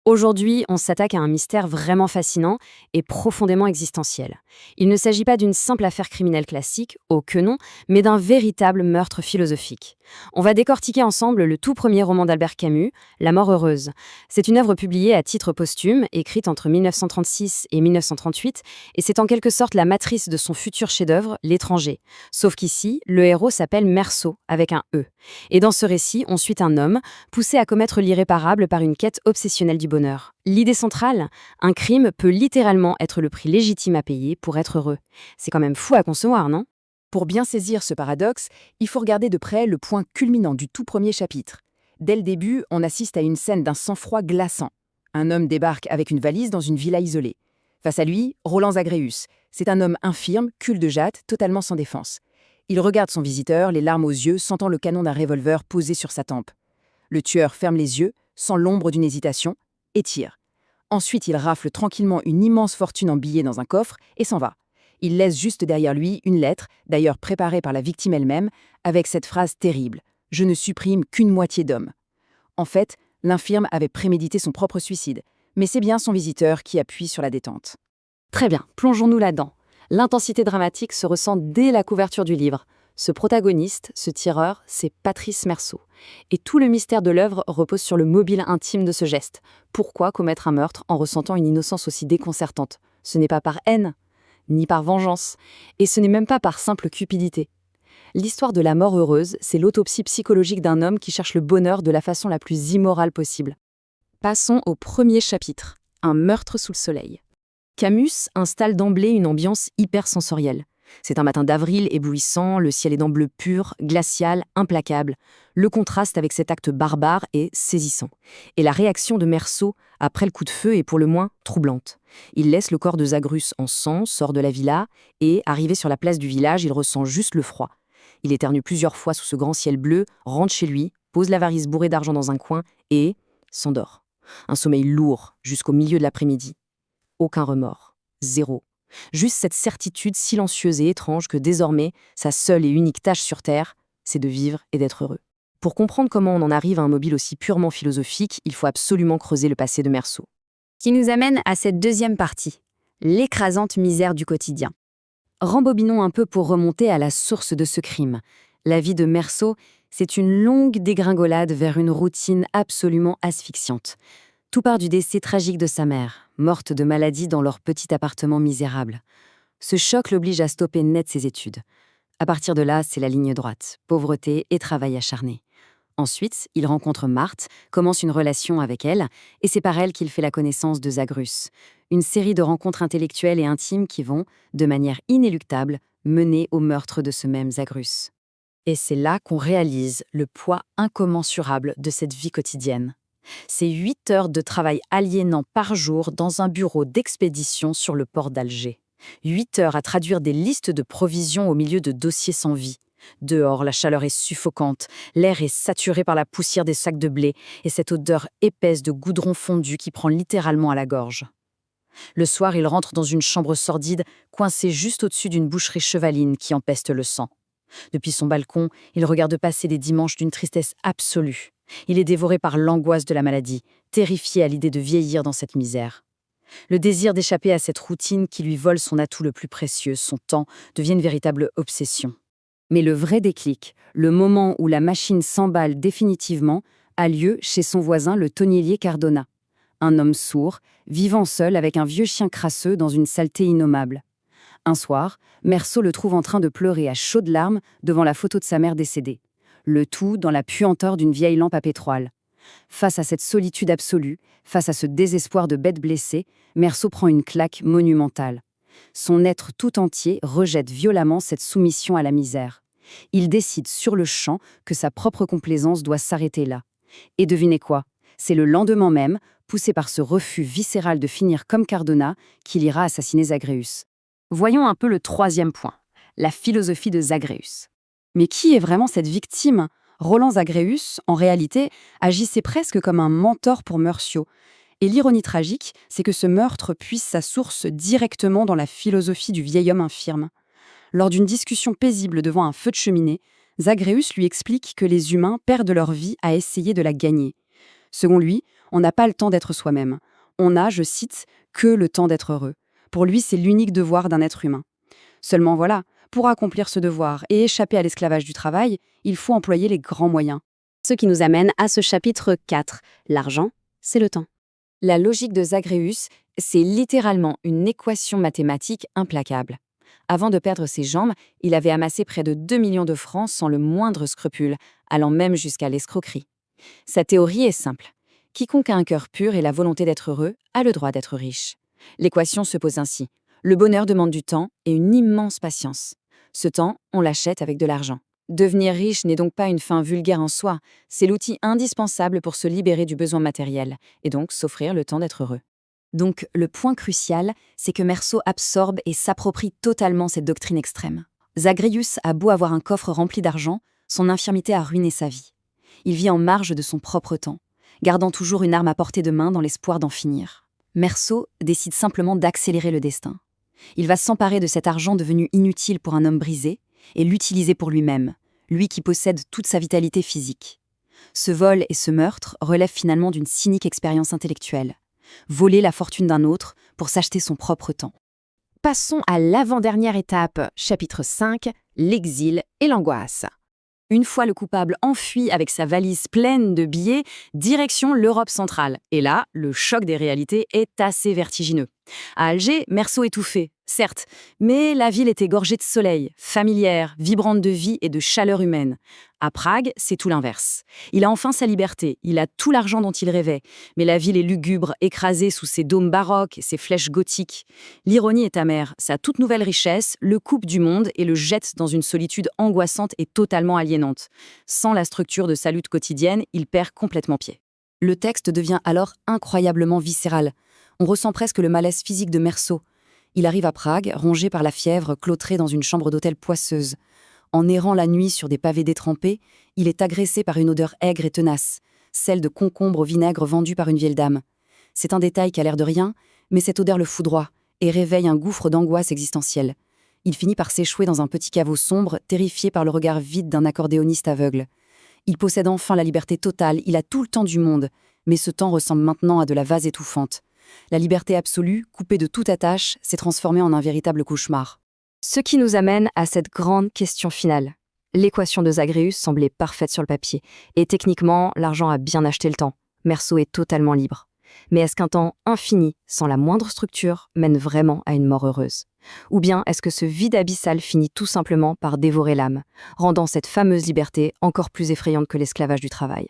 Aujourd'hui, on s'attaque à un mystère vraiment fascinant et profondément existentiel. Il ne s'agit pas d'une simple affaire criminelle classique, oh que non, mais d'un véritable meurtre philosophique. On va décortiquer ensemble le tout premier roman d'Albert Camus, La mort heureuse. C'est une œuvre publiée à titre posthume, écrite entre 1936 et 1938, et c'est en quelque sorte la matrice de son futur chef-d'œuvre, L'étranger. Sauf qu'ici, le héros s'appelle Meursault, avec un E. Et dans ce récit, on suit un homme, poussé à commettre l'irréparable par une quête obsessionnelle du bonheur. L'idée centrale, un crime peut littéralement être le prix légitime à payer pour être heureux. C'est quand même fou à concevoir, non? Pour bien saisir ce paradoxe, il faut regarder de près le point culminant du tout premier chapitre. Dès le début, on assiste à une scène d'un sang-froid glaçant. Un homme débarque avec une valise dans une villa isolée. Face à lui, Roland Zagreus. C'est un homme infirme, cul de jatte, totalement sans défense. Il regarde son visiteur, les larmes aux yeux, sentant le canon d'un revolver posé sur sa tempe. Le tueur ferme les yeux, sans l'ombre d'une hésitation, et tire. Ensuite, il rafle tranquillement une immense fortune en billets dans un coffre et s'en va. Il laisse juste derrière lui une lettre, d'ailleurs préparée par la victime elle-même, avec cette phrase terrible « Je ne supprime qu'une moitié d'homme ». En fait, l'infirme avait prémédité son propre suicide, mais c'est bien son visiteur qui appuie sur la détente. Très bien, plongeons-nous là-dedans. L'intensité dramatique se ressent dès la couverture du livre. Ce protagoniste, ce tireur, c'est Patrice Meursault. Et tout le mystère de l'œuvre repose sur le mobile intime de ce geste. Pourquoi commettre un meurtre en ressentant une innocence aussi déconcertante? Ce n'est pas par haine, ni par vengeance, et ce n'est même pas par simple cupidité. L'histoire de la mort heureuse, c'est l'autopsie psychologique d'un homme qui cherche le bonheur de la façon la plus immorale possible. Passons au premier chapitre, un meurtre sous le soleil. Camus installe d'emblée une ambiance hypersensorielle. C'est un matin d'avril éblouissant, le ciel est d'un bleu pur, glacial, implacable. Le contraste avec cet acte barbare est saisissant. Et la réaction de Meursault, après le coup de feu, est pour le moins troublante. Il laisse le corps de Zagreus en sang, sort de la villa, et, arrivé sur la place du village, il ressent juste le froid. Il éternue plusieurs fois sous ce grand ciel bleu, rentre chez lui, pose la valise bourrée d'argent dans un coin, et s'endort. Un sommeil lourd, jusqu'au milieu de l'après-midi. Aucun remords. Zéro. Juste cette certitude silencieuse et étrange que désormais, sa seule et unique tâche sur Terre, c'est de vivre et d'être heureux. Pour comprendre comment on en arrive à un mobile aussi purement philosophique, il faut absolument creuser le passé de Meursault. Qui nous amène à cette deuxième partie, l'écrasante misère du quotidien. Rembobinons un peu pour remonter à la source de ce crime. La vie de Meursault, c'est une longue dégringolade vers une routine absolument asphyxiante. Tout part du décès tragique de sa mère, morte de maladie dans leur petit appartement misérable. Ce choc l'oblige à stopper net ses études. À partir de là, c'est la ligne droite, pauvreté et travail acharné. Ensuite, il rencontre Marthe, commence une relation avec elle, et c'est par elle qu'il fait la connaissance de Zagreus. Une série de rencontres intellectuelles et intimes qui vont, de manière inéluctable, mener au meurtre de ce même Zagreus. Et c'est là qu'on réalise le poids incommensurable de cette vie quotidienne. C'est 8 heures de travail aliénant par jour dans un bureau d'expédition sur le port d'Alger. 8 heures à traduire des listes de provisions au milieu de dossiers sans vie. Dehors, la chaleur est suffocante, l'air est saturé par la poussière des sacs de blé et cette odeur épaisse de goudron fondu qui prend littéralement à la gorge. Le soir, il rentre dans une chambre sordide, coincée juste au-dessus d'une boucherie chevaline qui empeste le sang. Depuis son balcon, il regarde passer des dimanches d'une tristesse absolue. Il est dévoré par l'angoisse de la maladie, terrifié à l'idée de vieillir dans cette misère. Le désir d'échapper à cette routine qui lui vole son atout le plus précieux, son temps, devient une véritable obsession. Mais le vrai déclic, le moment où la machine s'emballe définitivement, a lieu chez son voisin le tonnelier Cardona. Un homme sourd, vivant seul avec un vieux chien crasseux dans une saleté innommable. Un soir, Meursault le trouve en train de pleurer à chaudes larmes devant la photo de sa mère décédée. Le tout dans la puanteur d'une vieille lampe à pétrole. Face à cette solitude absolue, face à ce désespoir de bête blessée, Meursault prend une claque monumentale. Son être tout entier rejette violemment cette soumission à la misère. Il décide sur le champ que sa propre complaisance doit s'arrêter là. Et devinez quoi? C'est le lendemain même, poussé par ce refus viscéral de finir comme Cardona, qu'il ira assassiner Zagreus. Voyons un peu le troisième point, la philosophie de Zagreus. Mais qui est vraiment cette victime? Roland Zagreus, en réalité, agissait presque comme un mentor pour Meursault. Et l'ironie tragique, c'est que ce meurtre puise sa source directement dans la philosophie du vieil homme infirme. Lors d'une discussion paisible devant un feu de cheminée, Zagreus lui explique que les humains perdent leur vie à essayer de la gagner. Selon lui, On n'a pas le temps d'être soi-même. On a, je cite, que le temps d'être heureux. Pour lui, c'est l'unique devoir d'un être humain. Seulement voilà, pour accomplir ce devoir et échapper à l'esclavage du travail, il faut employer les grands moyens. Ce qui nous amène à ce chapitre 4. L'argent, c'est le temps. La logique de Zagreus, c'est littéralement une équation mathématique implacable. Avant de perdre ses jambes, il avait amassé près de 2 millions de francs sans le moindre scrupule, allant même jusqu'à l'escroquerie. Sa théorie est simple. Quiconque a un cœur pur et la volonté d'être heureux a le droit d'être riche. L'équation se pose ainsi. Le bonheur demande du temps et une immense patience. Ce temps, on l'achète avec de l'argent. Devenir riche n'est donc pas une fin vulgaire en soi, c'est l'outil indispensable pour se libérer du besoin matériel, et donc s'offrir le temps d'être heureux. Donc, le point crucial, c'est que Meursault absorbe et s'approprie totalement cette doctrine extrême. Zagreus a beau avoir un coffre rempli d'argent, son infirmité a ruiné sa vie. Il vit en marge de son propre temps, gardant toujours une arme à portée de main dans l'espoir d'en finir. Meursault décide simplement d'accélérer le destin. Il va s'emparer de cet argent devenu inutile pour un homme brisé et l'utiliser pour lui-même, lui qui possède toute sa vitalité physique. Ce vol et ce meurtre relèvent finalement d'une cynique expérience intellectuelle. Voler la fortune d'un autre pour s'acheter son propre temps. Passons à l'avant-dernière étape, chapitre 5, l'exil et l'angoisse. Une fois le coupable enfui avec sa valise pleine de billets, direction l'Europe centrale. Et là, le choc des réalités est assez vertigineux. À Alger, Meursault étouffait, certes, mais la ville était gorgée de soleil, familière, vibrante de vie et de chaleur humaine. À Prague, c'est tout l'inverse. Il a enfin sa liberté, il a tout l'argent dont il rêvait, mais la ville est lugubre, écrasée sous ses dômes baroques et ses flèches gothiques. L'ironie est amère, sa toute nouvelle richesse le coupe du monde et le jette dans une solitude angoissante et totalement aliénante. Sans la structure de sa lutte quotidienne, il perd complètement pied. Le texte devient alors incroyablement viscéral. On ressent presque le malaise physique de Meursault. Il arrive à Prague, rongé par la fièvre, cloîtré dans une chambre d'hôtel poisseuse. En errant la nuit sur des pavés détrempés, il est agressé par une odeur aigre et tenace, celle de concombre au vinaigre vendu par une vieille dame. C'est un détail qui a l'air de rien, mais cette odeur le foudroie et réveille un gouffre d'angoisse existentielle. Il finit par s'échouer dans un petit caveau sombre, terrifié par le regard vide d'un accordéoniste aveugle. Il possède enfin la liberté totale, il a tout le temps du monde, mais ce temps ressemble maintenant à de la vase étouffante. La liberté absolue, coupée de toute attache, s'est transformée en un véritable cauchemar. Ce qui nous amène à cette grande question finale. L'équation de Zagreus semblait parfaite sur le papier, et techniquement, l'argent a bien acheté le temps. Meursault est totalement libre. Mais est-ce qu'un temps infini, sans la moindre structure, mène vraiment à une mort heureuse? Ou bien est-ce que ce vide abyssal finit tout simplement par dévorer l'âme, rendant cette fameuse liberté encore plus effrayante que l'esclavage du travail?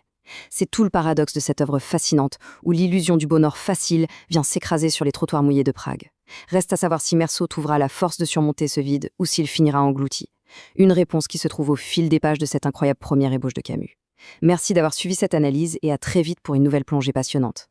C'est tout le paradoxe de cette œuvre fascinante, où l'illusion du bonheur facile vient s'écraser sur les trottoirs mouillés de Prague. Reste à savoir si Meursault trouvera la force de surmonter ce vide ou s'il finira englouti. Une réponse qui se trouve au fil des pages de cette incroyable première ébauche de Camus. Merci d'avoir suivi cette analyse et à très vite pour une nouvelle plongée passionnante.